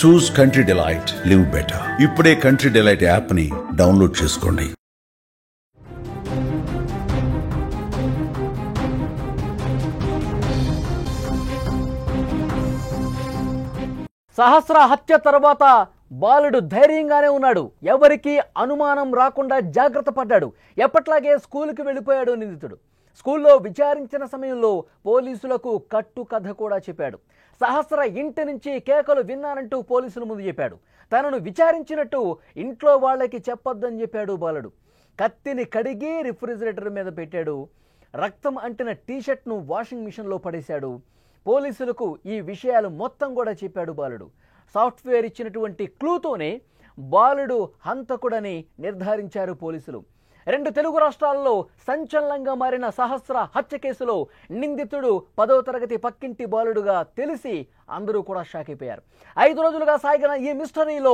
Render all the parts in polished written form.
చూస్ country delight, live better. ఇప్పుడే country delight app ని download చేసుకోండి. సహస్ర హత్య తర్వాత బాలుడు ధైర్యంగానే ఉన్నాడు. ఎవరికి అనుమానం రాకుండా జాగ్రత్త పడ్డాడు. ఎప్పట్లాగే స్కూలుకి వెళ్ళిపోయాడు నిందితుడు. స్కూల్లో విచారించిన సమయంలో పోలీసులకు కట్టు కథ కూడా చెప్పాడు. సహస్ర ఇంటి నుంచి కేకలు విన్నానంటూ పోలీసుల ముందు చెప్పాడు. తనను విచారించినట్టు ఇంట్లో వాళ్ళకి చెప్పొద్దని చెప్పాడు బాలుడు. కత్తిని కడిగి రిఫ్రిజిరేటర్ మీద పెట్టాడు. రక్తం అంటిన టీషర్ట్ను వాషింగ్ మిషన్లో పడేశాడు. పోలీసులకు ఈ విషయాలు మొత్తం కూడా చెప్పాడు బాలుడు. సాఫ్ట్వేర్ ఇచ్చినటువంటి క్లూతోనే బాలుడు హంతకుడని నిర్ధారించారు పోలీసులు. 2 తెలుగు రాష్ట్రాల్లో సంచలనంగా మారిన సహస్ర హత్య కేసులో నిందితుడు 10వ తరగతి పక్కింటి బాలుడుగా తెలిసి అందరూ కూడా షాక్ అయిపోయారు. 5 రోజులుగా సాగిన ఈ మిస్టరీలో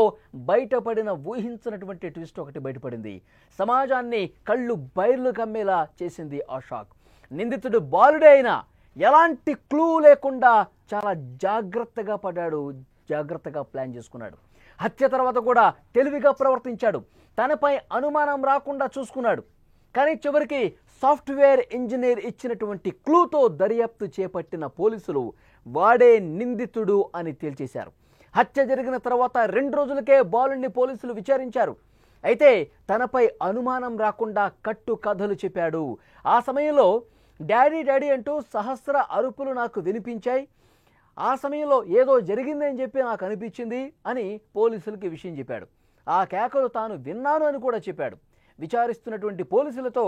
బయటపడిన ఊహించినటువంటి ట్విస్ట్ ఒకటి బయటపడింది. సమాజాన్ని కళ్ళు బైర్లు కమ్మేలా చేసింది ఆ షాక్. నిందితుడు బాలుడే అయినా ఎలాంటి క్లూ లేకుండా చాలా జాగ్రత్తగా పడ్డాడు, జాగ్రత్తగా ప్లాన్ చేసుకున్నాడు. హత్య తర్వాత కూడా తెలివిగా ప్రవర్తించాడు. తనపై అనుమానం రాకుండా చూసుకున్నాడు. కానీ చివరికి సాఫ్ట్వేర్ ఇంజనీర్ ఇచ్చినటువంటి క్లూతో దర్యాప్తు చేపట్టిన పోలీసులు వాడే నిందితుడు అని తేల్చేశారు. హత్య జరిగిన తర్వాత 2 రోజులకే బాలుడిని పోలీసులు విచారించారు. అయితే తనపై అనుమానం రాకుండా కట్టు కథలు చెప్పాడు. ఆ సమయంలో డాడీ డాడీ అంటూ సహస్ర అరుపులు నాకు వినిపించాయి. ఆ సమయంలో ఏదో జరిగిందని చెప్పి నాకు అనిపించింది అని పోలీసులకి విషయం చెప్పాడు. ఆ కేకలు తాను విన్నాను అని కూడా చెప్పాడు. విచారిస్తున్నటువంటి పోలీసులతో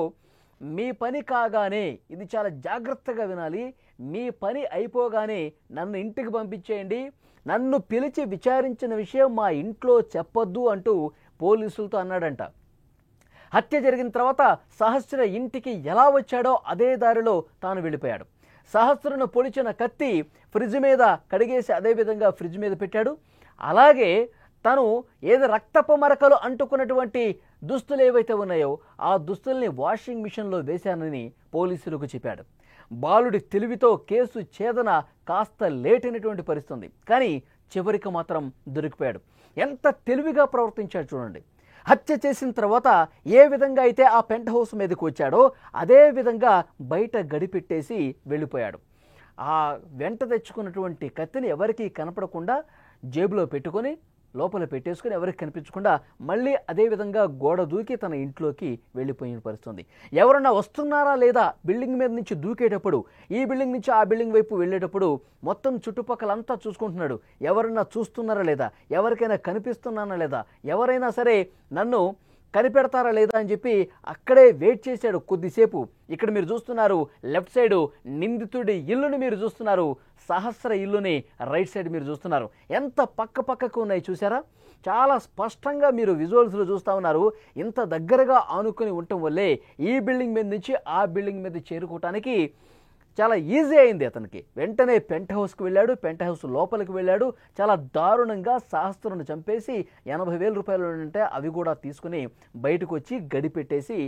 మీ పని కాగానే, ఇది చాలా జాగ్రత్తగా వినాలి, మీ పని అయిపోగానే నన్ను ఇంటికి పంపించేయండి, నన్ను పిలిచి విచారించిన విషయం మా ఇంట్లో చెప్పొద్దు అంటూ పోలీసులతో అన్నాడంట. హత్య జరిగిన తర్వాత సహస్ర ఇంటికి ఎలా వచ్చాడో అదే దారిలో తాను వెళ్ళిపోయాడు. సహస్రను పొడిచిన కత్తి ఫ్రిడ్జ్ మీద కడిగేసి అదే విధంగా ఫ్రిడ్జ్ మీద పెట్టాడు. అలాగే తను ఏదో రక్తపు మరకలు అంటుకున్నటువంటి దుస్తులు ఏవైతే ఉన్నాయో ఆ దుస్తుల్ని వాషింగ్ మిషన్లో వేశానని పోలీసులకు చెప్పాడు. బాలుడి తెలివితో కేసు ఛేదన కాస్త లేట్ అయినటువంటి పరిస్థితి, కానీ చివరికి మాత్రం దొరికిపోయాడు. ఎంత తెలివిగా ప్రవర్తించాడు చూడండి. హత్య చేసిన తర్వాత ఏ విధంగా అయితే ఆ పెంట్ హౌస్ మీదకి వచ్చాడో అదే విధంగా బయట గడిపెట్టేసి వెళ్ళిపోయాడు. ఆ వెంట తెచ్చుకున్నటువంటి కత్తిని ఎవరికీ కనపడకుండా జేబులో పెట్టుకొని లోపల పెట్టేసుకొని ఎవరికి కనిపించకుండా మళ్ళీ అదే విధంగా గోడ దూకి తన ఇంట్లోకి వెళ్ళిపోయిన పరిస్థితుంది. ఎవరన్నా వస్తున్నారా లేదా బిల్డింగ్ మీద నుంచి దూకేటప్పుడు, ఈ బిల్డింగ్ నుంచి ఆ బిల్డింగ్ వైపు వెళ్ళేటప్పుడు మొత్తం చుట్టుపక్కలంతా చూసుకుంటున్నాడు. ఎవరన్నా చూస్తున్నారా లేదా, ఎవరికైనా కనిపిస్తున్నానా లేదా, ఎవరైనా సరే నన్ను కనిపెడతారా లేదా అని చెప్పి అక్కడే వెయిట్ చేశాడు కొద్దిసేపు. ఇక్కడ మీరు చూస్తున్నారు లెఫ్ట్ సైడు నిందితుడి ఇల్లుని మీరు చూస్తున్నారు, సహస్ర ఇల్లుని రైట్ సైడ్ మీరు చూస్తున్నారు. ఎంత పక్క పక్కకు ఉన్నాయి చూసారా? చాలా స్పష్టంగా మీరు విజువల్స్లో చూస్తూ ఉన్నారు. ఇంత దగ్గరగా ఆనుకొని ఉండటం వల్లే ఈ బిల్డింగ్ మీద నుంచి ఆ బిల్డింగ్ మీద చేరుకోవటానికి చాలా ఈజీ అయింది అతనికి. వెంటనే పెంట్ హౌస్కి వెళ్ళాడు. పెంట్ హౌస్ లోపలికి వెళ్ళాడు. చాలా దారుణంగా సహస్రను చంపేసి 80,000 రూపాయలు ఉంటే అవి కూడా తీసుకుని బయటకు వచ్చి గడిపెట్టేసి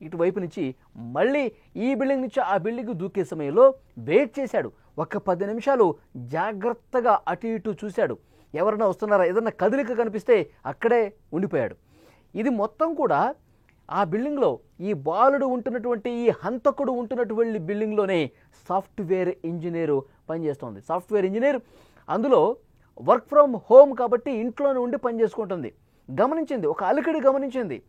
ఇటువైపు నుంచి మళ్ళీ ఈ బిల్డింగ్ నుంచి ఆ బిల్డింగ్ దూకే సమయంలో వెయిట్ చేశాడు. ఒక 10 నిమిషాలు జాగ్రత్తగా అటు ఇటు చూశాడు. ఎవరైనా వస్తున్నారా, ఏదన్నా కదలిక కనిపిస్తే అక్కడే ఉండిపోయాడు. ఇది మొత్తం కూడా ఆ బిల్డింగ్లో ఈ బాలుడు ఉంటున్నటువంటి, ఈ హంతకుడు ఉంటున్నటువంటి బిల్డింగ్లోనే సాఫ్ట్వేర్ ఇంజనీరు పనిచేస్తుంది. సాఫ్ట్వేర్ ఇంజనీర్ అందులో వర్క్ ఫ్రమ్ హోమ్ కాబట్టి ఇంట్లోనే ఉండి పనిచేసుకుంటుంది. గమనించింది, ఒక అలికిడి గమనించింది.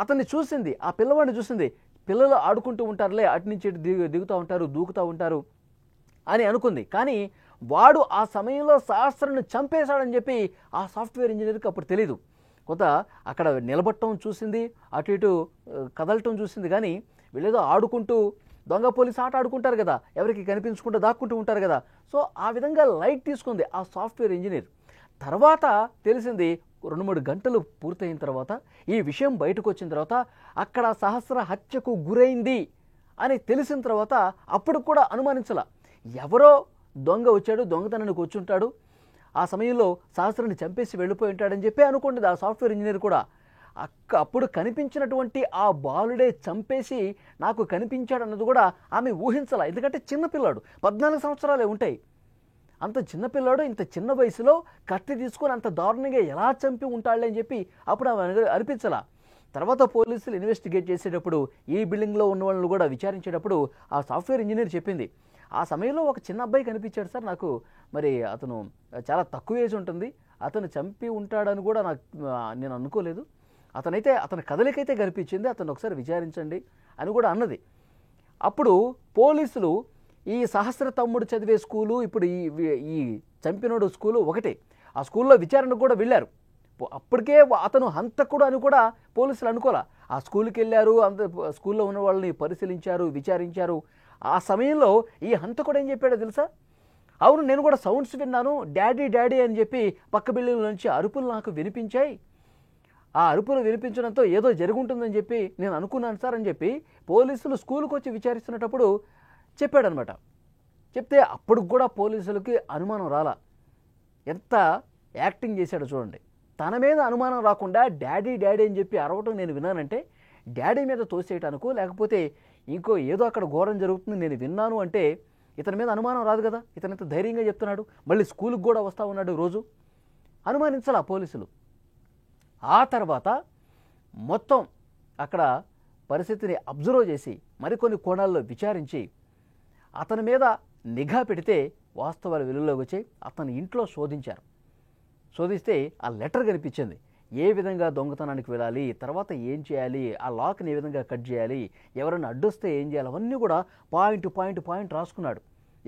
అతన్ని చూసింది, ఆ పిల్లవాడిని చూసింది. పిల్లలు ఆడుకుంటూ ఉంటారులే, అటు నుంచి ఇటు దిగుతూ ఉంటారు, దూకుతూ ఉంటారు అని అనుకుంది. కానీ వాడు ఆ సమయంలో సహస్రను చంపేశాడని చెప్పి ఆ సాఫ్ట్వేర్ ఇంజనీర్కి అప్పుడు తెలీదు. కొంత అక్కడ నిలబట్టడం చూసింది, అటు ఇటు కదలటం చూసింది. కానీ వీళ్ళేదో ఆడుకుంటూ దొంగ పోలీస్ ఆట ఆడుకుంటారు కదా, ఎవరికి కనిపించకుండా దాక్కుంటూ ఉంటారు కదా. సో ఆ విధంగా లైట్ తీసుకుంది ఆ సాఫ్ట్వేర్ ఇంజనీర్. తర్వాత తెలిసింది 2-3 గంటలు పూర్తయిన తర్వాత, ఈ విషయం బయటకు వచ్చిన తర్వాత, అక్కడ సహస్ర హత్యకు గురైంది అని తెలిసిన తర్వాత అప్పుడు కూడా అనుమానించాల. ఎవరో దొంగ వచ్చాడు, దొంగతనానికి వచ్చి ఉంటాడు, ఆ సమయంలో సహస్రాన్ని చంపేసి వెళ్ళిపోయి ఉంటాడని చెప్పి అనుకుంటుంది ఆ సాఫ్ట్వేర్ ఇంజనీర్ కూడా. అప్పుడు కనిపించినటువంటి ఆ బాలుడే చంపేసి నాకు కనిపించాడు అన్నది కూడా ఆమె ఊహించాల. ఎందుకంటే చిన్నపిల్లాడు, 14 సంవత్సరాలే ఉంటాయి. అంత చిన్నపిల్లాడు ఇంత చిన్న వయసులో కత్తి తీసుకొని అంత దారుణంగా ఎలా చంపి ఉంటాడులే అని చెప్పి అప్పుడు అనిపించలా. తర్వాత పోలీసులు ఇన్వెస్టిగేట్ చేసేటప్పుడు ఈ బిల్డింగ్లో ఉన్న వాళ్ళని కూడా విచారించేటప్పుడు ఆ సాఫ్ట్వేర్ ఇంజనీర్ చెప్పింది, ఆ సమయంలో ఒక చిన్న అబ్బాయి కనిపించాడు సార్ నాకు, మరి అతను చాలా తక్కువ ఏజ్ ఉంటుంది, అతను చంపి ఉంటాడని కూడా నేను అనుకోలేదు, అతని కదలికైతే కనిపించింది, అతను ఒకసారి విచారించండి అని కూడా అన్నది. అప్పుడు పోలీసులు ఈ సహస్ర తమ్ముడు చదివే స్కూలు ఇప్పుడు ఈ చంపినోడు స్కూలు ఒకటే, ఆ స్కూల్లో విచారణకు కూడా వెళ్ళారు. అప్పటికే అతను హంతకుడు అని కూడా పోలీసులు అనుకోలే. ఆ స్కూల్కి వెళ్ళారు, స్కూల్లో ఉన్న వాళ్ళని పరిశీలించారు, విచారించారు. ఆ సమయంలో ఈ హంతకుడు ఏం చెప్పాడో తెలుసా? అవును, నేను కూడా సౌండ్స్ విన్నాను, డాడీ డాడీ అని చెప్పి పక్క బిల్డింగ్ నుంచి అరుపులు నాకు వినిపించాయి, ఆ అరుపులు వినిపించడంతో ఏదో జరుగుంటుందని చెప్పి నేను అనుకున్నాను సార్ అని చెప్పి పోలీసులు స్కూల్కి వచ్చి విచారిస్తున్నప్పుడు చెప్పాడనమాట. చెప్తే అప్పుడు కూడా పోలీసులకి అనుమానం రాలా. ఎంత యాక్టింగ్ చేశాడో చూడండి. తన మీద అనుమానం రాకుండా డాడీ డాడీ అని చెప్పి అరవటం నేను విన్నానంటే డాడీ మీద తోసేయటానికో లేకపోతే ఇంకో ఏదో అక్కడ ఘోరం జరుగుతుంది నేను విన్నాను అంటే ఇతని మీద అనుమానం రాదు కదా. ఇతనింత ధైర్యంగా చెప్తున్నాడు, మళ్ళీ స్కూల్కి కూడా వస్తూ ఉన్నాడు రోజు. అనుమానించాల పోలీసులు. ఆ తర్వాత మొత్తం అక్కడ పరిస్థితిని అబ్జర్వ్ చేసి మరికొన్ని కోణాల్లో విచారించి అతని మీద నిఘా పెడితే వాస్తవాలు వెలుగులోకి వచ్చాయి. అతని ఇంట్లో శోధిస్తే ఆ లెటర్ కనిపించింది. ఏ విధంగా దొంగతనానికి వెళ్ళాలి, తర్వాత ఏం చేయాలి, ఆ లాక్ని ఏ విధంగా కట్ చేయాలి, ఎవరైనా అడ్డొస్తే ఏం చేయాలి, అవన్నీ కూడా పాయింట్ రాసుకున్నాడు.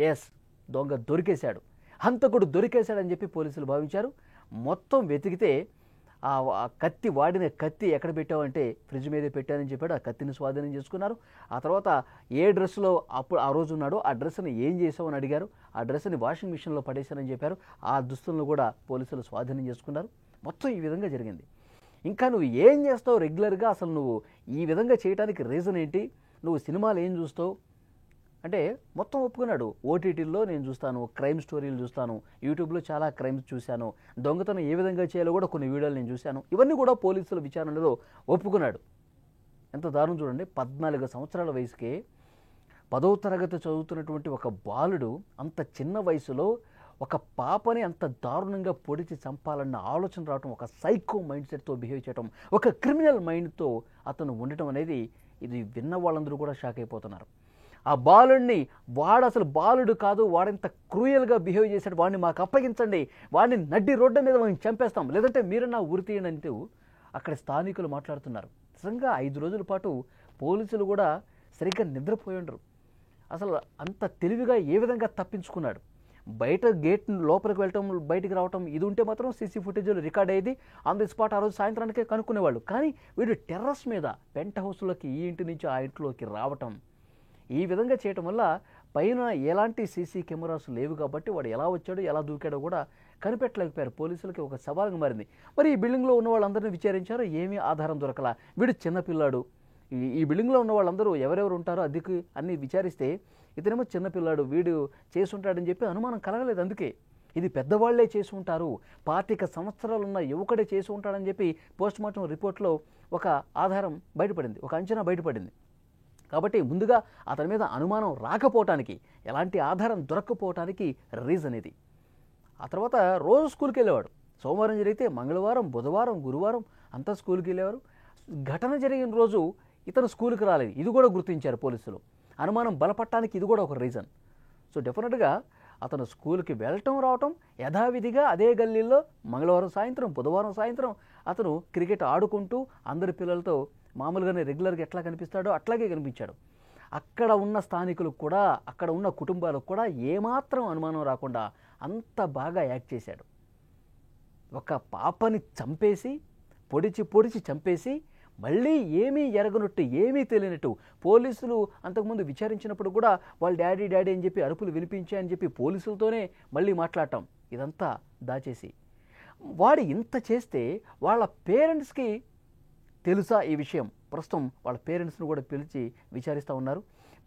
ఎస్, దొంగ దొరికేశాడు, హంతకుడు దొరికేశాడని చెప్పి పోలీసులు భావించారు. మొత్తం వెతికితే ఆ కత్తి, వాడిన కత్తి ఎక్కడ పెట్టావంటే ఫ్రిడ్జ్ మీదే పెట్టానని చెప్పాడు. ఆ కత్తిని స్వాధీనం చేసుకున్నారు. ఆ తర్వాత ఏ డ్రెస్లో అప్పుడు ఆ రోజు ఉన్నాడో ఆ డ్రెస్ని ఏం చేసావు అని అడిగారు. ఆ డ్రెస్ని వాషింగ్ మిషన్లో పడేశానని చెప్పారు. ఆ దుస్తులను కూడా పోలీసులు స్వాధీనం చేసుకున్నారు. మొత్తం ఈ విధంగా జరిగింది. ఇంకా నువ్వు ఏం చేస్తావు రెగ్యులర్గా, అసలు నువ్వు ఈ విధంగా చేయడానికి రీజన్ ఏంటి, నువ్వు సినిమాలు ఏం చూస్తావు అంటే మొత్తం ఒప్పుకున్నాడు. ఓటీటీల్లో నేను చూస్తాను, క్రైమ్ స్టోరీలు చూస్తాను, యూట్యూబ్లో చాలా క్రైమ్స్ చూశాను, దొంగతనం ఏ విధంగా చేయాలో కూడా కొన్ని వీడియోలు నేను చూశాను, ఇవన్నీ కూడా పోలీసుల విచారణలో ఒప్పుకున్నాడు. ఎంత దారుణం చూడండి. 14 సంవత్సరాల వయసుకే 10వ తరగతి చదువుతున్నటువంటి ఒక బాలుడు అంత చిన్న వయసులో ఒక పాపని అంత దారుణంగా పొడిచి చంపాలన్న ఆలోచన రావటం, ఒక సైకో మైండ్ సెట్తో బిహేవ్ చేయటం, ఒక క్రిమినల్ మైండ్తో అతను ఉండటం అనేది ఇది విన్న వాళ్ళందరూ కూడా షాక్ అయిపోతున్నారు. ఆ బాలుడిని, వాడు అసలు బాలుడు కాదు, వాడెంత క్రూయల్గా బిహేవ్ చేశాడు, వాడిని మాకు అప్పగించండి, వాడిని నడ్డి రోడ్డు మీద మేము చంపేస్తాం, లేదంటే మీరు నా ఉరి తీయండి అంటూ అక్కడ స్థానికులు మాట్లాడుతున్నారు. నిజంగా 5 రోజుల పాటు పోలీసులు కూడా సరిగ్గా నిద్రపోయి ఉండరు. అసలు అంత తెలివిగా ఏ విధంగా తప్పించుకున్నాడు. బయట గేట్ లోపలికి వెళ్ళటం, బయటికి రావటం ఇది ఉంటే మాత్రం సీసీ ఫుటేజ్లో రికార్డ్ అయ్యేది, ఆన్ ది స్పాట్ ఆ రోజు సాయంత్రానికే కనుక్కునేవాళ్ళు. కానీ వీడు టెర్రస్ మీద పెంట్ హౌస్లోకి ఈ ఇంటి నుంచి ఆ ఇంట్లోకి రావటం, ఈ విధంగా చేయటం వల్ల పైన ఎలాంటి సీసీ కెమెరాస్ లేవు కాబట్టి వాడు ఎలా వచ్చాడో ఎలా దూకాడో కూడా కనిపెట్టలేకపోయారు. పోలీసులకి ఒక సవాలుగా మారింది. మరి ఈ బిల్డింగ్లో ఉన్న వాళ్ళందరినీ విచారించారో ఏమీ ఆధారం దొరకలా. వీడు చిన్నపిల్లాడు, ఈ బిల్డింగ్లో ఉన్న వాళ్ళందరూ ఎవరెవరు ఉంటారో అద్దెకి అన్నీ విచారిస్తే ఇతనేమో చిన్నపిల్లాడు, వీడు చేసి ఉంటాడని చెప్పి అనుమానం కలగలేదు. అందుకే ఇది పెద్దవాళ్లే చేసి ఉంటారు, 25 సంవత్సరాలు ఉన్న యువకుడే చేసి ఉంటాడని చెప్పి పోస్ట్మార్టం రిపోర్ట్లో ఒక ఆధారం బయటపడింది, ఒక అంచనా బయటపడింది. కాబట్టి ముందుగా అతని మీద అనుమానం రాకపోవటానికి, ఎలాంటి ఆధారం దొరక్కపోవటానికి రీజన్ ఇది. ఆ తర్వాత రోజు స్కూల్కి వెళ్ళేవాడు. సోమవారం జరిగితే మంగళవారం, బుధవారం, గురువారం అంతా స్కూల్కి వెళ్ళేవారు. ఘటన జరిగిన రోజు ఇతను స్కూల్కి రాలేదు, ఇది కూడా గుర్తించారు పోలీసులు. అనుమానం బలపడటానికి ఇది కూడా ఒక రీజన్. సో డెఫినెట్గా అతను స్కూల్కి వెళ్ళటం రావటం యథావిధిగా అదే గల్లీల్లో మంగళవారం సాయంత్రం, బుధవారం సాయంత్రం అతను క్రికెట్ ఆడుకుంటూ అందరి పిల్లలతో మామూలుగానే రెగ్యులర్గా ఎట్లా కనిపిస్తాడో అట్లాగే కనిపించాడు. అక్కడ ఉన్న స్థానికులకు కూడా, అక్కడ ఉన్న కుటుంబాలకు కూడా ఏమాత్రం అనుమానం రాకుండా అంత బాగా యాక్ట్ చేశాడు. ఒక పాపని చంపేసి, పొడిచి చంపేసి, మళ్ళీ ఏమీ ఎరగనట్టు, ఏమీ తెలియనట్టు పోలీసులు అంతకుముందు విచారించినప్పుడు కూడా వాళ్ళు డాడీ డాడీ అని చెప్పి అరుపులు వినిపించాయని చెప్పి పోలీసులతోనే మళ్ళీ మాట్లాడటం, ఇదంతా దాచేసి వాడు ఇంత చేస్తే వాళ్ళ పేరెంట్స్కి తెలుసా ఈ విషయం? ప్రస్తుతం వాళ్ళ పేరెంట్స్ను కూడా పిలిచి విచారిస్తూ ఉన్నారు.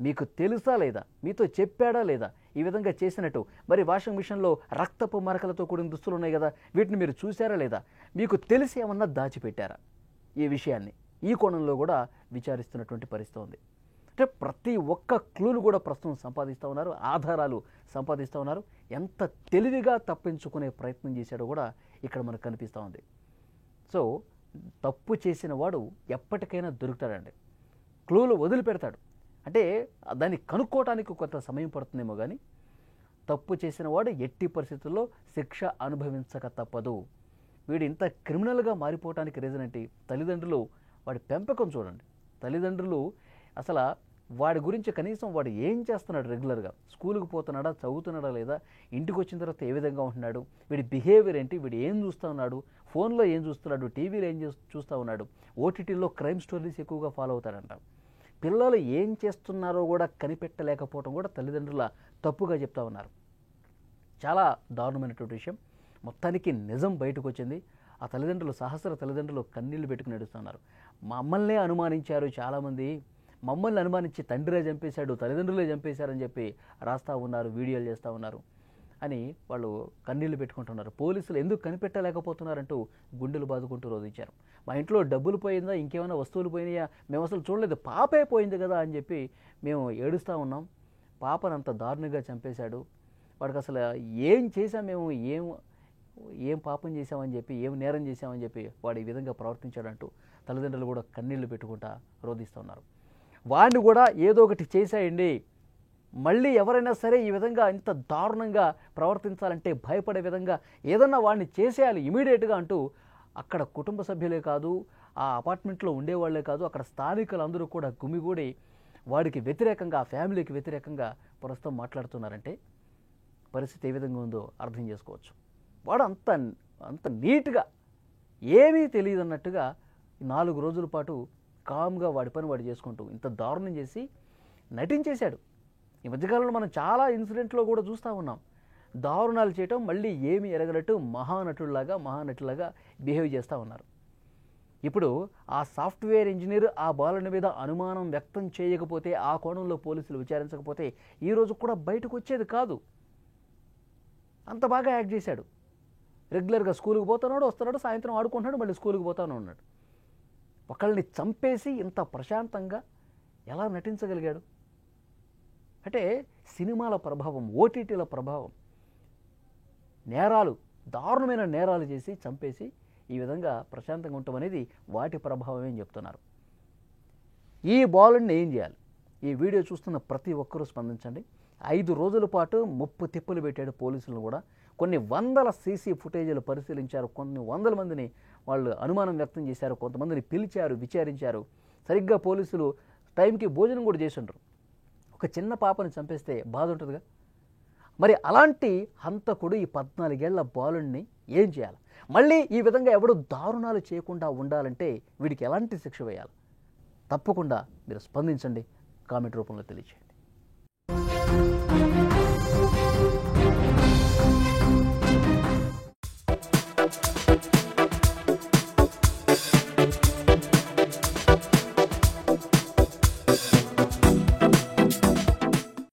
మీకు తెలుసా లేదా, మీతో చెప్పాడా లేదా ఈ విధంగా చేసినట్టు? మరి వాషింగ్ మిషన్లో రక్తపు మరకలతో కూడిన దుస్తులు ఉన్నాయి కదా, వీటిని మీరు చూసారా లేదా, మీకు తెలిసి ఏమన్నా దాచిపెట్టారా? ఈ విషయాన్ని ఈ కోణంలో కూడా విచారిస్తున్నటువంటి పరిస్థితి ఉంది. అంటే ప్రతి ఒక్క క్లూను కూడా ప్రస్తుతం సంపాదిస్తూ ఉన్నారు, ఆధారాలు సంపాదిస్తూ ఉన్నారు. ఎంత తెలివిగా తప్పించుకునే ప్రయత్నం చేశాడో కూడా ఇక్కడ మనకు కనిపిస్తూ ఉంది. సో తప్పు చేసిన వాడు ఎప్పటికైనా దొరుకుతాడండి, క్లూలు వదిలిపెడతాడు. అంటే దాన్ని కనుక్కోవటానికి కొంత సమయం పడుతుందేమో కానీ తప్పు చేసిన వాడు ఎట్టి పరిస్థితుల్లో శిక్ష అనుభవించక తప్పదు. వీడు ఇంత క్రిమినల్గా మారిపోవటానికి రీజన్ ఏంటి? తల్లిదండ్రులు వాడి పెంపకం చూడండి. తల్లిదండ్రులు అసలు వాడి గురించి కనీసం వాడు ఏం చేస్తున్నాడు, రెగ్యులర్గా స్కూల్కి పోతున్నాడా, చదువుతున్నాడా లేదా, ఇంటికి వచ్చిన తర్వాత ఏ విధంగా ఉంటున్నాడు, వీడి బిహేవియర్ ఏంటి, వీడు ఏం చూస్తూ ఉన్నాడు, ఫోన్లో ఏం చూస్తున్నాడు, టీవీలో ఏం చూస్తూ ఉన్నాడు, ఓటీటీలో క్రైమ్ స్టోరీస్ ఎక్కువగా ఫాలో అవుతాడంట. పిల్లలు ఏం చేస్తున్నారో కూడా కనిపెట్టలేకపోవడం కూడా తల్లిదండ్రుల తప్పుగా చెప్తా ఉన్నారు. చాలా దారుణమైనటువంటి విషయం. మొత్తానికి నిజం బయటకు వచ్చింది. ఆ తల్లిదండ్రులు, సహస్ర తల్లిదండ్రులు కన్నీళ్లు పెట్టుకుని నడుస్తున్నారు. మమ్మల్నే అనుమానించారు చాలామంది, మమ్మల్ని అనుమానించి తండ్రే చంపేశాడు, తల్లిదండ్రులే చంపేశారని చెప్పి రాస్తూ ఉన్నారు, వీడియోలు చేస్తూ ఉన్నారు అని వాళ్ళు కన్నీళ్లు పెట్టుకుంటున్నారు. పోలీసులు ఎందుకు కనిపెట్టలేకపోతున్నారంటూ గుండెలు బాదుకుంటూ రోధించారు. మా ఇంట్లో డబ్బులు పోయిందా, ఇంకేమైనా వస్తువులు పోయినాయా, మేము అసలు చూడలేదు, పాపే పోయింది కదా అని చెప్పి మేము ఏడుస్తూ ఉన్నాం. పాపను అంత దారుణంగా చంపేశాడు, వాడికి అసలు ఏం చేశాం మేము, ఏం పాపం చేశామని చెప్పి, ఏం నేరం చేశామని చెప్పి వాడు ఈ విధంగా ప్రవర్తించాడంటూ తల్లిదండ్రులు కూడా కన్నీళ్లు పెట్టుకుంటా రోధిస్తున్నారు. వాడిని కూడా ఏదో ఒకటి చేశాయండి, మళ్ళీ ఎవరైనా సరే ఈ విధంగా ఇంత దారుణంగా ప్రవర్తించాలంటే భయపడే విధంగా ఏదన్నా వాడిని చేసేయాలి ఇమీడియట్గా అంటూ అక్కడ కుటుంబ సభ్యులే కాదు, ఆ అపార్ట్మెంట్లో ఉండేవాళ్లే కాదు, అక్కడ స్థానికులందరూ కూడా గుమిగూడి వాడికి వ్యతిరేకంగా, ఆ ఫ్యామిలీకి వ్యతిరేకంగా ప్రస్తుతం మాట్లాడుతున్నారంటే పరిస్థితి ఏ విధంగా ఉందో అర్థం చేసుకోవచ్చు. వాడు అంత నీట్గా ఏమీ తెలియదు అన్నట్టుగా 4 రోజుల పాటు కామ్గా వాడి పని వాడు చేసుకుంటూ ఇంత దారుణం చేసి నటించేశాడు. ఈ మధ్యకాలంలో మనం చాలా ఇన్సిడెంట్లో కూడా చూస్తూ ఉన్నాం. దారుణాలు చేయటం, మళ్ళీ ఏమీ ఎరగనట్టు మహానటులాగా బిహేవ్ చేస్తూ ఉన్నారు. ఇప్పుడు ఆ సాఫ్ట్వేర్ ఇంజనీర్ ఆ బాలుని మీద అనుమానం వ్యక్తం చేయకపోతే, ఆ కోణంలో పోలీసులు విచారించకపోతే ఈరోజు కూడా బయటకు వచ్చేది కాదు. అంత బాగా యాక్ట్ చేశాడు. రెగ్యులర్గా స్కూల్కి పోతున్నాడు, వస్తున్నాడు, సాయంత్రం ఆడుకుంటున్నాడు, మళ్ళీ స్కూల్కి పోతాను ఉన్నాడు. ఒకళ్ళని చంపేసి ఇంత ప్రశాంతంగా ఎలా నటించగలిగాడు? అంటే సినిమాల ప్రభావం, ఓటీటీల ప్రభావం, దారుణమైన నేరాలు చేసి చంపేసి ఈ విధంగా ప్రశాంతంగా ఉండటం అనేది వాటి ప్రభావమే అని చెప్తున్నారు. ఈ బాలుడిని ఏం చేయాలి? ఈ వీడియో చూస్తున్న ప్రతి ఒక్కరూ స్పందించండి. 5 రోజుల పాటు ముప్పు తిప్పులు పెట్టాడు పోలీసులను కూడా. కొన్ని వందల సీసీ ఫుటేజీలు పరిశీలించారు, కొన్ని వందల మందిని వాళ్ళు అనుమానం వ్యక్తం చేశారు, కొంతమందిని పిలిచారు, విచారించారు. సరిగ్గా పోలీసులు టైంకి భోజనం కూడా చేసి ఉండరు. ఒక చిన్న పాపని చంపేస్తే బాధ ఉంటుందిగా. మరి అలాంటి హంతకుడు ఈ 14 ఏళ్ల బాలుడిని ఏం చేయాలి? మళ్ళీ ఈ విధంగా ఎవడు దారుణాలు చేయకుండా ఉండాలంటే వీడికి ఎలాంటి శిక్ష వేయాలి? తప్పకుండా మీరు స్పందించండి, కామెంట్ రూపంలో తెలియజేయండి.